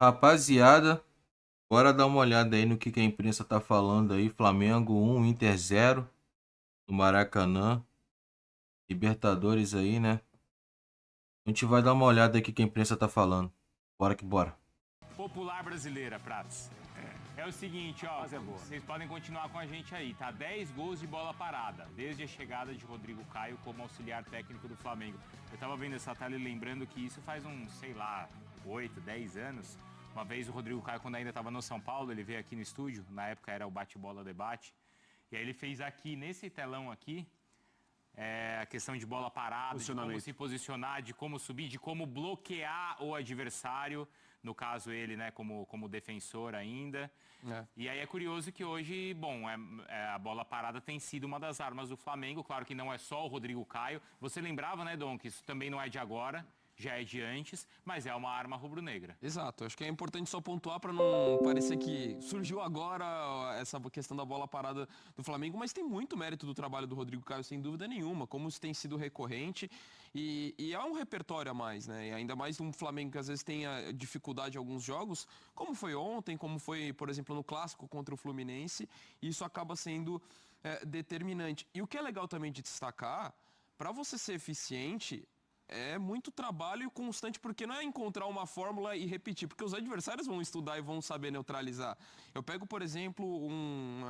Rapaziada, bora dar uma olhada aí no que a imprensa tá falando aí. Flamengo 1, Inter 0 no Maracanã. Libertadores aí, né? A gente vai dar uma olhada aqui que a imprensa tá falando. Bora que bora. Popular brasileira, Pratos. É o seguinte, ó, vocês podem continuar com a gente aí, tá? 10 gols de bola parada, desde a chegada de Rodrigo Caio como auxiliar técnico do Flamengo. Eu tava vendo essa tela e lembrando que isso faz uns, sei lá, 8, 10 anos. Uma vez o Rodrigo Caio, quando ainda estava no São Paulo, ele veio aqui no estúdio, na época era o Bate-Bola Debate, e aí ele fez aqui, nesse telão aqui, a questão de bola parada, de como se posicionar, de como subir, de como bloquear o adversário, no caso ele, né, como defensor ainda. E aí é curioso que hoje, bom, a bola parada tem sido uma das armas do Flamengo, claro que não é só o Rodrigo Caio. Você lembrava, né, Dom, que isso também não é de agora, já é de antes, mas é uma arma rubro-negra. Exato, acho que é importante só pontuar para não parecer que surgiu agora essa questão da bola parada do Flamengo, mas tem muito mérito do trabalho do Rodrigo Caio, sem dúvida nenhuma, como isso tem sido recorrente e há um repertório a mais, né? E ainda mais um Flamengo que às vezes tenha dificuldade em alguns jogos, como foi ontem, como foi, por exemplo, no Clássico contra o Fluminense, e isso acaba sendo determinante. E o que é legal também de destacar, para você ser eficiente, é muito trabalho constante, porque não é encontrar uma fórmula e repetir, porque os adversários vão estudar e vão saber neutralizar. Eu pego, por exemplo,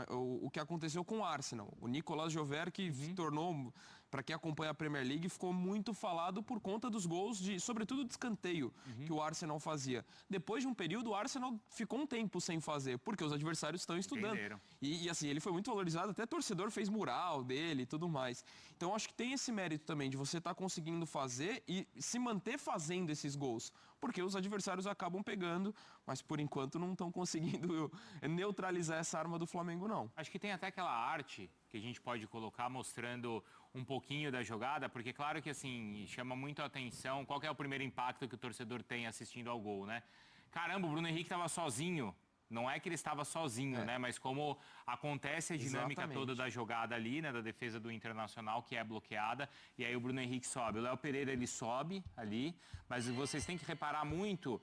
o que aconteceu com o Arsenal. O Nicolas Jover, que se tornou, para quem acompanha a Premier League, ficou muito falado por conta dos gols, sobretudo de escanteio, que o Arsenal fazia. Depois de um período, o Arsenal ficou um tempo sem fazer, porque os adversários estão estudando. E assim, ele foi muito valorizado, até torcedor fez mural dele e tudo mais. Então acho que tem esse mérito também de você estar conseguindo fazer e se manter fazendo esses gols, porque os adversários acabam pegando, mas por enquanto não estão conseguindo neutralizar essa arma do Flamengo, não. Acho que tem até aquela arte que a gente pode colocar mostrando um pouquinho da jogada, porque claro que assim, chama muito a atenção, qual que é o primeiro impacto que o torcedor tem assistindo ao gol, né? Caramba, o Bruno Henrique estava sozinho. Não é que ele estava sozinho, né? Mas como acontece a dinâmica toda da jogada ali, né? Da defesa do Internacional, que é bloqueada. E aí o Bruno Henrique sobe. O Léo Pereira, ele sobe ali. Mas vocês têm que reparar muito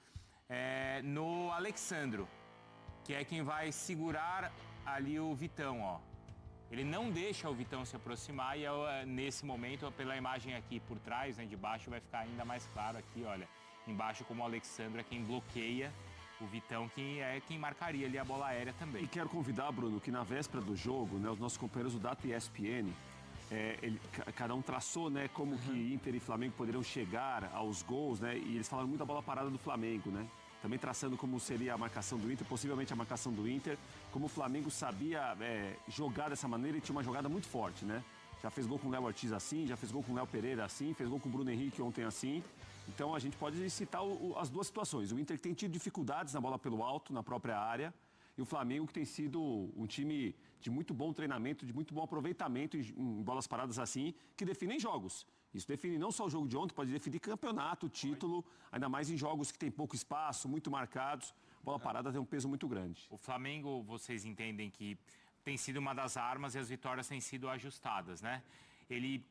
no Alexandro, que é quem vai segurar ali o Vitão, ó. Ele não deixa o Vitão se aproximar e nesse momento, pela imagem aqui por trás, né, de baixo, vai ficar ainda mais claro aqui, olha. Embaixo como o Alexandre é quem bloqueia o Vitão, que é quem marcaria ali a bola aérea também. E quero convidar, Bruno, que na véspera do jogo, né, os nossos companheiros do Data ESPN, cada um traçou, né, como que Inter e Flamengo poderiam chegar aos gols, né, e eles falaram muito da bola parada do Flamengo, né, também traçando como seria a marcação do Inter, possivelmente a marcação do Inter, como o Flamengo sabia jogar dessa maneira e tinha uma jogada muito forte, né. Já fez gol com o Léo Ortiz assim, já fez gol com o Léo Pereira assim, fez gol com o Bruno Henrique ontem assim. Então a gente pode citar as duas situações. O Inter que tem tido dificuldades na bola pelo alto, na própria área, e o Flamengo que tem sido um time de muito bom treinamento, de muito bom aproveitamento em bolas paradas assim, que definem jogos. Isso define não só o jogo de ontem, pode definir campeonato, título, ainda mais em jogos que tem pouco espaço, muito marcados. Bola parada tem um peso muito grande. O Flamengo, vocês entendem que tem sido uma das armas e as vitórias têm sido ajustadas, né? Ele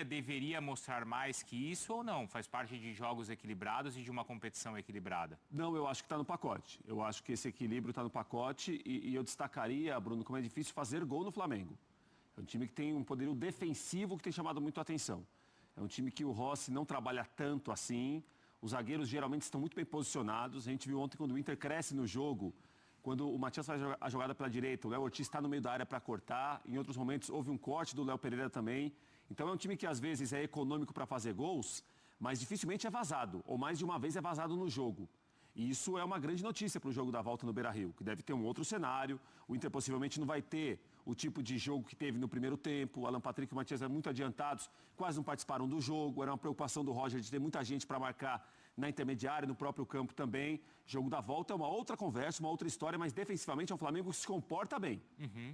deveria mostrar mais que isso ou não? Faz parte de jogos equilibrados e de uma competição equilibrada? Não, eu acho que está no pacote. Eu acho que esse equilíbrio está no pacote e eu destacaria, Bruno, como é difícil fazer gol no Flamengo. É um time que tem um poderio defensivo que tem chamado muito a atenção. É um time que o Rossi não trabalha tanto assim. Os zagueiros geralmente estão muito bem posicionados. A gente viu ontem quando o Inter cresce no jogo, quando o Matias faz a jogada pela direita, o Léo Ortiz está no meio da área para cortar. Em outros momentos houve um corte do Léo Pereira também. Então é um time que às vezes é econômico para fazer gols, mas dificilmente é vazado, ou mais de uma vez é vazado no jogo. E isso é uma grande notícia para o jogo da volta no Beira-Rio, que deve ter um outro cenário. O Inter possivelmente não vai ter o tipo de jogo que teve no primeiro tempo. O Alan Patrick e o Matias eram muito adiantados, quase não participaram do jogo. Era uma preocupação do Roger de ter muita gente para marcar na intermediária, no próprio campo também. Jogo da volta é uma outra conversa, uma outra história, mas defensivamente é um Flamengo que se comporta bem.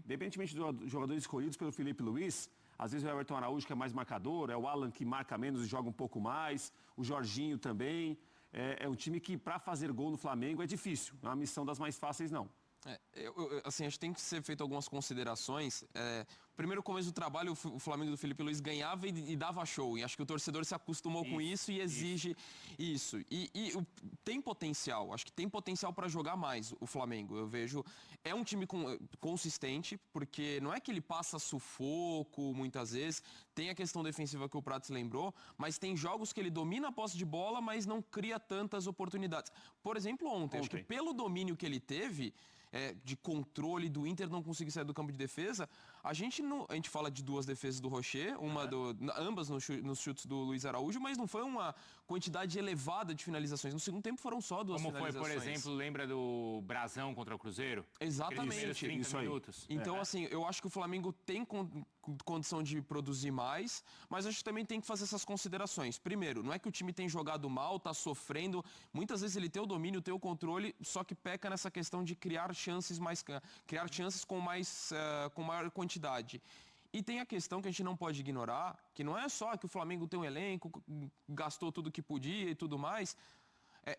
Independentemente dos jogadores escolhidos pelo Felipe Luiz, às vezes é o Everton Araújo que é mais marcador, é o Alan que marca menos e joga um pouco mais, o Jorginho também. É um time que, para fazer gol no Flamengo, é difícil. Não é uma missão das mais fáceis, não. Assim, acho que tem que ser feito algumas considerações. primeiro começo do trabalho, o Flamengo do Felipe Luiz ganhava e dava show. E acho que o torcedor se acostumou com isso e exige isso. Tem potencial, acho que tem potencial para jogar mais o Flamengo. Eu vejo, é um time consistente, porque não é que ele passa sufoco muitas vezes, tem a questão defensiva que o Prats lembrou, mas tem jogos que ele domina a posse de bola, mas não cria tantas oportunidades. Por exemplo, ontem. Acho que pelo domínio que ele teve, de controle do Inter não conseguir sair do campo de defesa, a gente fala de 2 defesas do Rocher, ambas nos chutes do Luiz Araújo, mas não foi uma quantidade elevada de finalizações. No segundo tempo foram só 2 finalizações. Como foi, por exemplo, lembra do Brasão contra o Cruzeiro? Exatamente. 30 minutos. Então, assim, eu acho que o Flamengo tem condição de produzir mais, mas acho que também tem que fazer essas considerações. Primeiro, não é que o time tem jogado mal, tá sofrendo. Muitas vezes ele tem o domínio, tem o controle, só que peca nessa questão de criar chances com maior quantidade. E tem a questão que a gente não pode ignorar, que não é só que o Flamengo tem um elenco, gastou tudo que podia e tudo mais.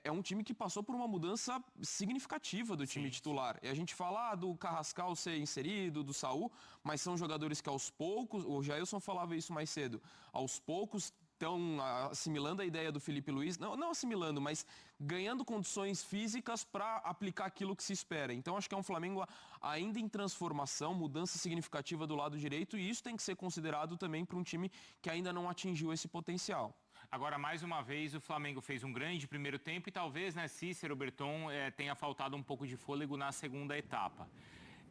É um time que passou por uma mudança significativa do time titular. E a gente fala do Carrascal ser inserido, do Saul, mas são jogadores que aos poucos, o Jailson falava isso mais cedo, aos poucos estão assimilando a ideia do Felipe Luiz, não assimilando, mas ganhando condições físicas para aplicar aquilo que se espera. Então acho que é um Flamengo ainda em transformação, mudança significativa do lado direito, e isso tem que ser considerado também para um time que ainda não atingiu esse potencial. Agora, mais uma vez, o Flamengo fez um grande primeiro tempo e talvez, Cícero, Berton, tenha faltado um pouco de fôlego na segunda etapa.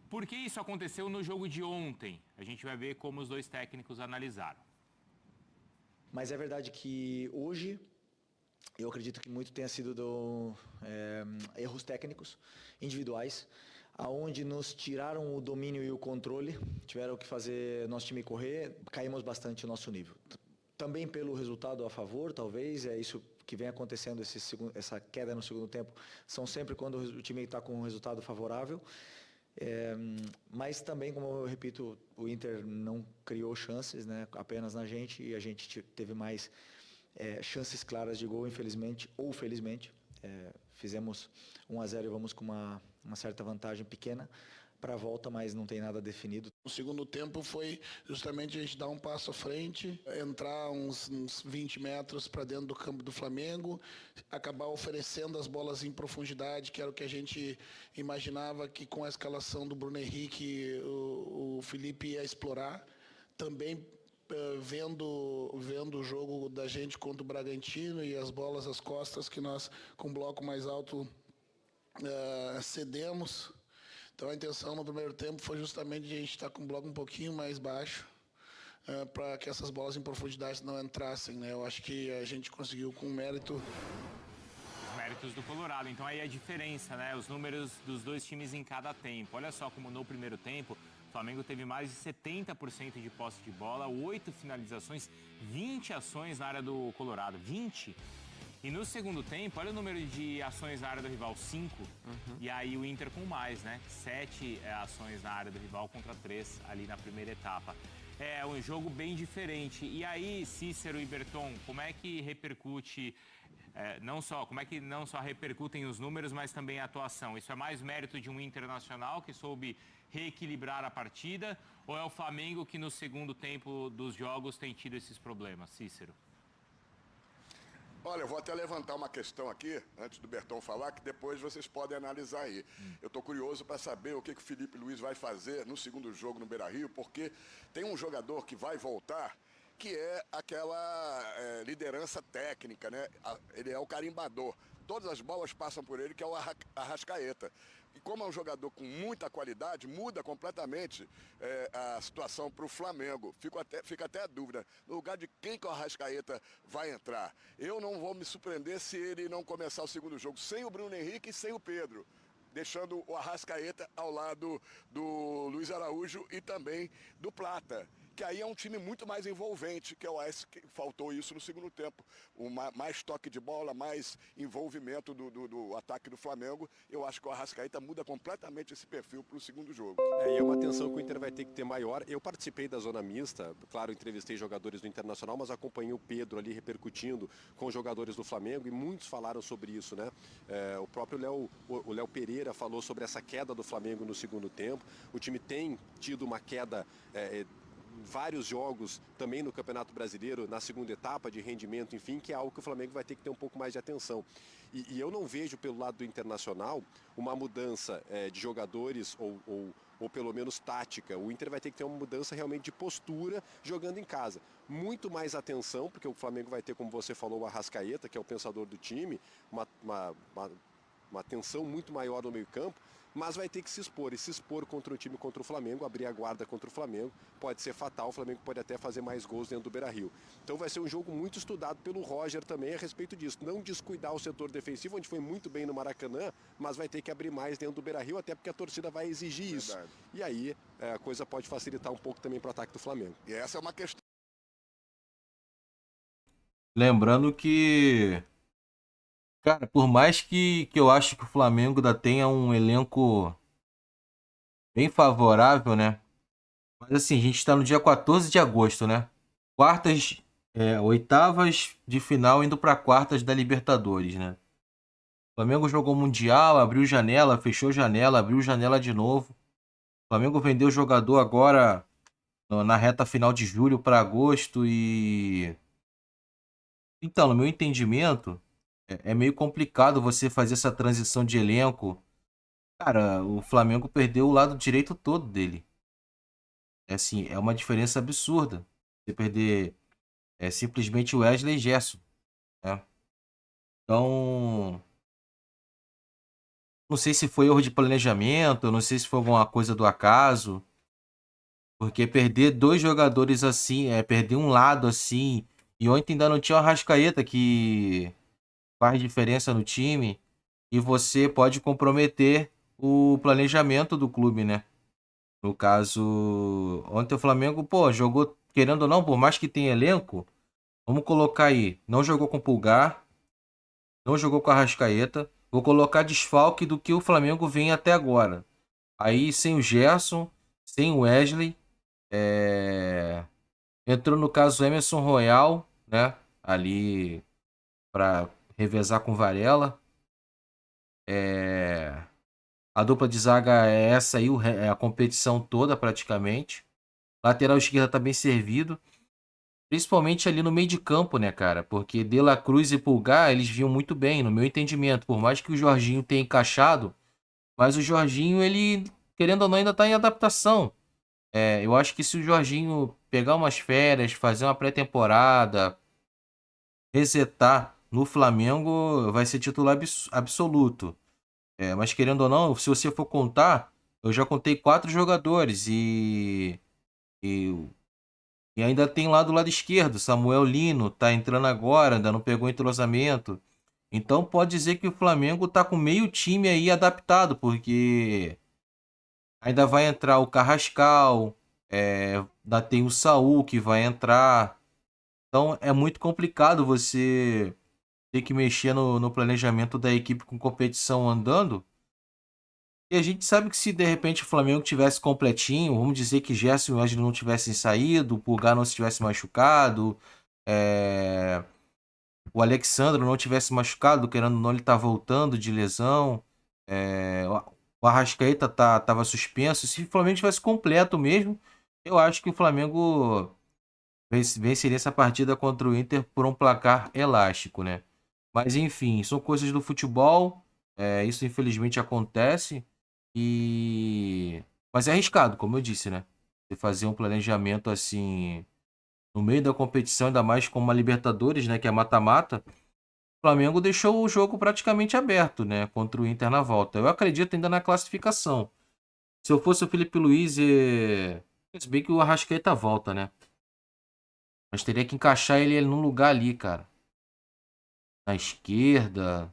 Por que isso aconteceu no jogo de ontem? A gente vai ver como os 2 técnicos analisaram. Mas é verdade que hoje, eu acredito que muito tenha sido erros técnicos, individuais, aonde nos tiraram o domínio e o controle, tiveram que fazer nosso time correr, caímos bastante o nosso nível. Também pelo resultado a favor, talvez, é isso que vem acontecendo, essa queda no segundo tempo, são sempre quando o time está com um resultado favorável. Mas também, como eu repito, o Inter não criou chances, né, apenas na gente, e a gente teve mais chances claras de gol, infelizmente ou felizmente. Fizemos 1-0 e vamos com uma certa vantagem pequena para a volta, mas não tem nada definido. O segundo tempo foi justamente a gente dar um passo à frente, entrar uns 20 metros para dentro do campo do Flamengo, acabar oferecendo as bolas em profundidade, que era o que a gente imaginava que com a escalação do Bruno Henrique o Felipe ia explorar. Também vendo o jogo da gente contra o Bragantino e as bolas às costas que nós, com um bloco mais alto, cedemos. Então a intenção no primeiro tempo foi justamente a gente estar com o bloco um pouquinho mais baixo, para que essas bolas em profundidade não entrassem, né? Eu acho que a gente conseguiu com mérito. Os méritos do Colorado. Então aí a diferença, né? Os números dos 2 times em cada tempo. Olha só como no primeiro tempo o Flamengo teve mais de 70% de posse de bola, 8 finalizações, 20 ações na área do Colorado. 20! E no segundo tempo, olha o número de ações na área do rival, 5. E aí o Inter com mais, né? 7 ações na área do rival contra 3 ali na primeira etapa. É um jogo bem diferente. E aí, Cícero e Berton, como é que repercute, como é que não só repercutem os números, mas também a atuação? Isso é mais mérito de um Internacional que soube reequilibrar a partida, ou é o Flamengo que no segundo tempo dos jogos tem tido esses problemas, Cícero? Olha, eu vou até levantar uma questão aqui, antes do Berton falar, que depois vocês podem analisar aí. Eu estou curioso para saber o que o Felipe Luiz vai fazer no segundo jogo no Beira-Rio, porque tem um jogador que vai voltar, que é aquela liderança técnica, né? Ele é o carimbador. Todas as bolas passam por ele, que é o Arrascaeta. E como é um jogador com muita qualidade, muda completamente a situação para o Flamengo. Fica até a dúvida, no lugar de quem que o Arrascaeta vai entrar. Eu não vou me surpreender se ele não começar o segundo jogo sem o Bruno Henrique e sem o Pedro, deixando o Arrascaeta ao lado do Luiz Araújo e também do Plata. Que aí é um time muito mais envolvente, que eu acho que faltou isso no segundo tempo. Mais toque de bola, mais envolvimento do ataque do Flamengo. Eu acho que o Arrascaeta muda completamente esse perfil para o segundo jogo. E é uma atenção que o Inter vai ter que ter maior. Eu participei da zona mista, claro, entrevistei jogadores do Internacional, mas acompanhei o Pedro ali repercutindo com os jogadores do Flamengo e muitos falaram sobre isso, né? O próprio Léo Pereira falou sobre essa queda do Flamengo no segundo tempo. O time tem tido uma queda vários jogos também no Campeonato Brasileiro, na segunda etapa de rendimento, enfim, que é algo que o Flamengo vai ter que ter um pouco mais de atenção. E eu não vejo pelo lado do Internacional uma mudança de jogadores ou pelo menos tática. O Inter vai ter que ter uma mudança realmente de postura jogando em casa. Muito mais atenção, porque o Flamengo vai ter, como você falou, o Arrascaeta, que é o pensador do time, uma tensão muito maior no meio-campo, mas vai ter que se expor. E se expor contra um time contra o Flamengo, abrir a guarda contra o Flamengo, pode ser fatal. O Flamengo pode até fazer mais gols dentro do Beira-Rio. Então vai ser um jogo muito estudado pelo Roger também a respeito disso. Não descuidar o setor defensivo, onde foi muito bem no Maracanã, mas vai ter que abrir mais dentro do Beira-Rio, até porque a torcida vai exigir isso. E aí a coisa pode facilitar um pouco também para o ataque do Flamengo. E essa é uma questão. Lembrando que, cara, por mais que eu acho que o Flamengo ainda tenha um elenco bem favorável, né? Mas assim, a gente tá no dia 14 de agosto, né? Oitavas de final indo para quartas da Libertadores, né? O Flamengo jogou Mundial, abriu janela, fechou janela, abriu janela de novo. O Flamengo vendeu o jogador agora na reta final de julho para agosto e... Então, no meu entendimento, é meio complicado você fazer essa transição de elenco. Cara, o Flamengo perdeu o lado direito todo dele. É assim, é uma diferença absurda. Você perder simplesmente o Wesley e Gerson, né? Então, não sei se foi erro de planejamento, não sei se foi alguma coisa do acaso, porque perder dois jogadores assim, perder um lado assim, e ontem ainda não tinha o Arrascaeta que faz diferença no time, e você pode comprometer o planejamento do clube, né? No caso, ontem o Flamengo, pô, jogou, querendo ou não, por mais que tenha elenco, vamos colocar aí, não jogou com o Pulgar, não jogou com a Arrascaeta, vou colocar desfalque do que o Flamengo vem até agora. Aí sem o Gerson, sem o Wesley, entrou no caso o Emerson Royal, né? Ali para revezar com o Varela. A dupla de zaga é essa aí, a competição toda praticamente. Lateral esquerda tá bem servido. Principalmente ali no meio de campo, né, cara? Porque De La Cruz e Pulgar, eles vinham muito bem, no meu entendimento. Por mais que o Jorginho tenha encaixado, mas o Jorginho, ele, querendo ou não, ainda tá em adaptação. Eu acho que se o Jorginho pegar umas férias, fazer uma pré-temporada, resetar no Flamengo, vai ser titular absoluto. Mas querendo ou não, se você for contar, eu já contei 4 jogadores e ainda tem lá do lado esquerdo, Samuel Lino, tá entrando agora, ainda não pegou entrosamento. Então pode dizer que o Flamengo tá com meio time aí adaptado, porque ainda vai entrar o Carrascal, ainda tem o Saul que vai entrar. Então é muito complicado você ter que mexer no planejamento da equipe com competição andando. E a gente sabe que se de repente o Flamengo tivesse completinho, vamos dizer que Gerson e Wesley não tivessem saído, o Pulgar não se tivesse machucado, o Alexandre não tivesse machucado, querendo ou não, ele tá voltando de lesão, o Arrascaeta tava suspenso. Se o Flamengo tivesse completo mesmo, eu acho que o Flamengo venceria essa partida contra o Inter por um placar elástico, né? Mas enfim, são coisas do futebol, isso infelizmente acontece. Mas é arriscado, como eu disse, né? Você fazer um planejamento assim no meio da competição, ainda mais com uma Libertadores, né? Que é mata-mata. O Flamengo deixou o jogo praticamente aberto, né? Contra o Inter na volta. Eu acredito ainda na classificação. Se eu fosse o Felipe Luiz, se bem que o Arrascaeta volta, né? Mas teria que encaixar ele num lugar ali, cara. Na esquerda.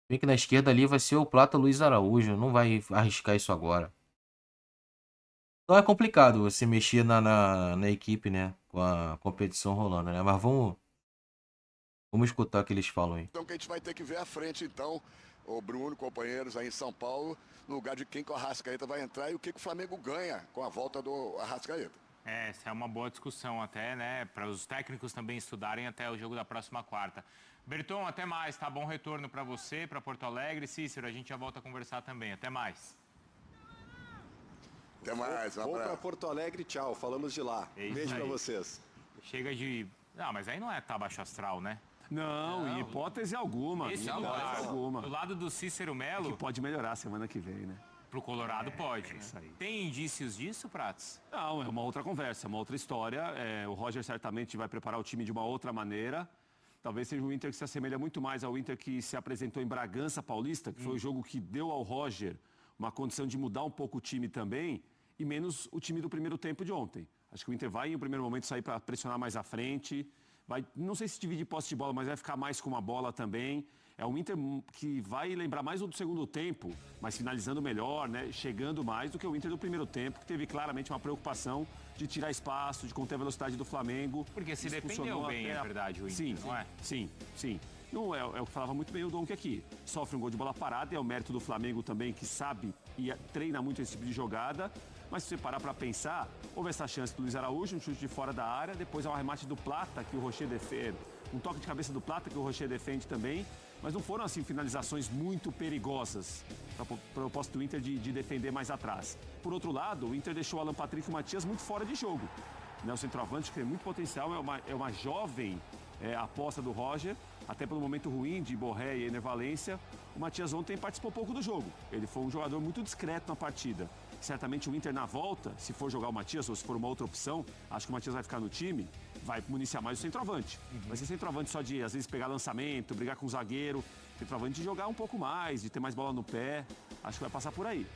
Bem que na esquerda ali vai ser o Plata Luiz Araújo. Não vai arriscar isso agora. Então é complicado você mexer na equipe, né? Com a competição rolando, né? Mas vamos escutar o que eles falam aí. Então que a gente vai ter que ver à frente, então, o Bruno, companheiros aí em São Paulo, no lugar de quem que o Arrascaeta vai entrar e o que o Flamengo ganha com a volta do Arrascaeta. Essa é uma boa discussão até, né? Para os técnicos também estudarem até o jogo da próxima quarta. Berton, até mais, tá? Bom retorno para você, para Porto Alegre. Cícero, a gente já volta a conversar também. Até mais. Até mais, um Vou para abraço. Porto Alegre, tchau. Falamos de lá. É isso Beijo para aí. vocês. Chega de... Não, mas aí não é tá baixo astral, né? Não, em hipótese alguma. Esse Em do hipótese lado, alguma. do lado do Cícero Melo, Que pode melhorar semana que vem, né? pro Colorado pode. né? isso aí. Tem indícios disso, Prats? Não, é uma outra conversa, é uma outra história. O Roger certamente vai preparar o time de uma outra maneira. Talvez seja um Inter que se assemelha muito mais ao Inter que se apresentou em Bragança Paulista, que foi o jogo que deu ao Roger uma condição de mudar um pouco o time também, e menos o time do primeiro tempo de ontem. Acho que o Inter vai, em um primeiro momento, sair para pressionar mais à frente. Vai, não sei se dividir posse de bola, mas vai ficar mais com uma bola também. É um Inter que vai lembrar mais o do segundo tempo, mas finalizando melhor, né? Chegando mais do que o Inter do primeiro tempo, que teve claramente uma preocupação de tirar espaço, de conter a velocidade do Flamengo. Porque se Isso defendeu funcionou bem, até é verdade, o Inter, sim, não é? Sim. Não, é o que falava muito bem o Donk aqui. Sofre um gol de bola parada, é o mérito do Flamengo também, que sabe e treina muito esse tipo de jogada. Mas se você parar para pensar, houve essa chance do Luiz Araújo, um chute de fora da área, depois há um arremate do Plata, que o Rocher defende, um toque de cabeça do Plata, que o Rocher defende também. Mas não foram, assim, finalizações muito perigosas para o propósito do Inter de defender mais atrás. Por outro lado, o Inter deixou o Alan Patrick e o Matias muito fora de jogo. Né, o centroavante, que tem muito potencial, é uma jovem aposta do Roger, até pelo momento ruim de Borré e Ener Valencia. O Matias ontem participou pouco do jogo. Ele foi um jogador muito discreto na partida. Certamente o Inter na volta, se for jogar o Matias ou se for uma outra opção, acho que o Matias vai ficar no time, vai municiar mais o centroavante. Vai ser centroavante só de, às vezes, pegar lançamento, brigar com o zagueiro, centroavante de jogar um pouco mais, de ter mais bola no pé. Acho que vai passar por aí.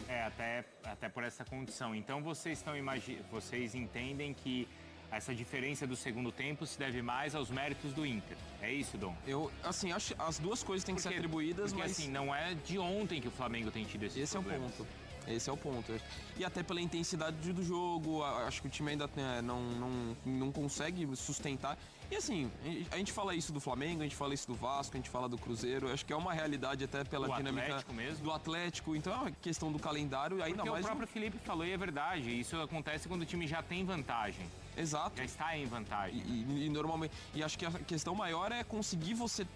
Até por essa condição. Então vocês entendem que essa diferença do segundo tempo se deve mais aos méritos do Inter. É isso, Dom? Eu, assim, acho que as duas coisas têm que ser atribuídas, porque, mas assim, não é de ontem que o Flamengo tem tido esses esse problemas. é o ponto. Esse é o ponto. E até pela intensidade do jogo, acho que o time ainda não consegue sustentar. E assim, a gente fala isso do Flamengo, a gente fala isso do Vasco, a gente fala do Cruzeiro. Acho que é uma realidade até pela dinâmica Atlético mesmo. do Atlético. Então é uma questão do calendário, ainda Porque mais... o próprio Felipe falou e é verdade. Isso acontece quando o time já tem vantagem. Exato. Já está em vantagem. E normalmente... E acho que a questão maior é conseguir você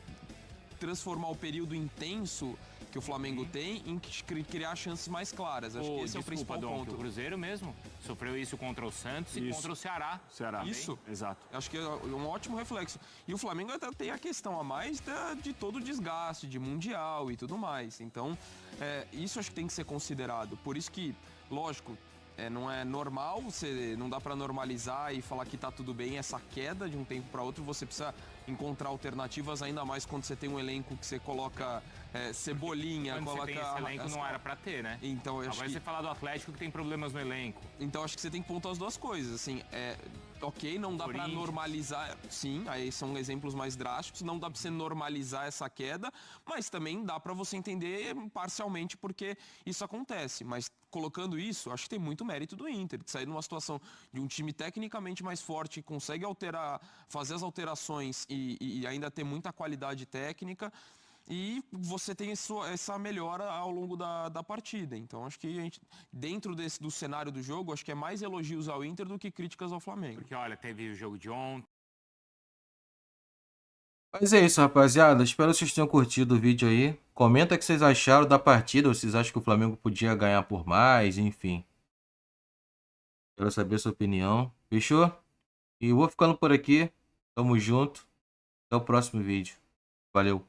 transformar o período intenso que o Flamengo tem em criar chances mais claras. Acho que esse é o principal ponto. O Cruzeiro mesmo sofreu isso contra o Santos e contra o Ceará. Isso. Exato. Acho que é um ótimo reflexo. E o Flamengo até tem a questão a mais de todo o desgaste, de Mundial e tudo mais. Então, isso acho que tem que ser considerado. Por isso que, lógico, não é normal, não dá para normalizar e falar que tá tudo bem essa queda de um tempo para outro. Você precisa encontrar alternativas, ainda mais quando você tem um elenco que você coloca Cebolinha, Quando coloca... você tem esse elenco não era pra ter, né? Então, eu acho Agora que... você falar do Atlético que tem problemas no elenco. Então acho que você tem que pontuar as duas coisas, assim, ok, não dá pra normalizar, sim, aí são exemplos mais drásticos, não dá pra você normalizar essa queda, mas também dá pra você entender parcialmente porque isso acontece, mas colocando isso, acho que tem muito mérito do Inter, de sair numa situação de um time tecnicamente mais forte, que consegue fazer as alterações e ainda ter muita qualidade técnica, e você tem essa melhora ao longo da partida. Então acho que dentro do cenário do jogo, acho que é mais elogios ao Inter do que críticas ao Flamengo. Porque olha, teve o jogo de ontem. Mas é isso, rapaziada. Espero que vocês tenham curtido o vídeo aí. Comenta o que vocês acharam da partida. Ou vocês acham que o Flamengo podia ganhar por mais, enfim. Quero saber a sua opinião. Fechou? E eu vou ficando por aqui. Tamo junto. Até o próximo vídeo. Valeu.